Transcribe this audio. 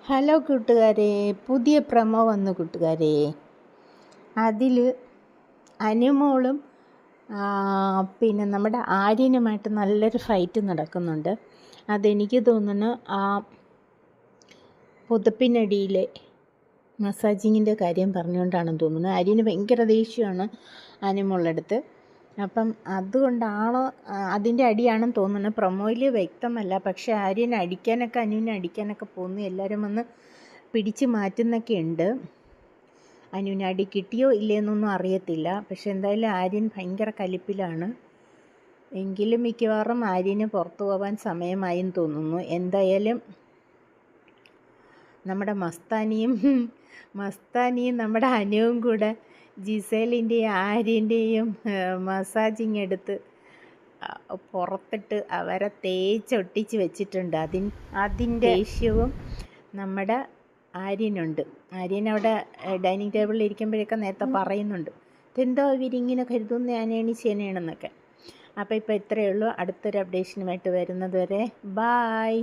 Hello കൂട്ടുകാരെ, പുതിയ promo വന്നു കൂട്ടുകാരെ. അതിൽ അനുമോളും പിന്നെ നമ്മുടെ ആര്യനുമായിട്ട് നല്ലൊരു ഫൈറ്റ് നടക്കുന്നുണ്ട്. അതെനിക്ക് തോന്നുന്നു ആ പുതപ്പിനടിയിലെ മസാജിങ്ങിൻ്റെ കാര്യം പറഞ്ഞുകൊണ്ടാണെന്ന് തോന്നുന്നു. ആര്യന് ഭയങ്കര ദേഷ്യമാണ് അനുമോളുടെ അടുത്ത്. അപ്പം അതുകൊണ്ടാണോ അതിൻ്റെ അടിയാണെന്ന് തോന്നുന്നു. പ്രൊമോയിൽ വ്യക്തമല്ല. പക്ഷേ ആര്യൻ അടിക്കാനൊക്കെ അനുവിനെ അടിക്കാനൊക്കെ പോകുന്നു. എല്ലാവരും വന്ന് പിടിച്ച് മാറ്റുന്നൊക്കെ ഉണ്ട്. അനുവിന് അടി കിട്ടിയോ ഇല്ലയെന്നൊന്നും അറിയത്തില്ല. പക്ഷെ എന്തായാലും ആര്യൻ ഭയങ്കര കലിപ്പിലാണ്. എങ്കിലും മിക്കവാറും ആര്യന് പുറത്തു പോകാൻ സമയമായെന്ന് തോന്നുന്നു. എന്തായാലും നമ്മുടെ മസ്താനിയും നമ്മുടെ അനുവും കൂടെ ജിസേലിൻ്റെയും ആര്യൻ്റെയും മസാജിങ് എടുത്ത് പുറത്തിട്ട് അവരെ തേച്ചൊട്ടിച്ച് വെച്ചിട്ടുണ്ട്. അതിൻ്റെ ദേഷ്യവും നമ്മുടെ ആര്യനുണ്ട്. ആര്യൻ അവിടെ ഡൈനിങ് ടേബിളിൽ ഇരിക്കുമ്പോഴൊക്കെ നേരത്തെ പറയുന്നുണ്ട്, ഇതെന്തോ ഇവരിങ്ങനെ കരുതുന്ന ആനയാണ് ചേനയാണെന്നൊക്കെ. അപ്പോൾ ഇപ്പോൾ ഇത്രയേ ഉള്ളൂ. അടുത്തൊരു അപ്ഡേഷനുമായിട്ട് വരുന്നത് വരെ ബായ്.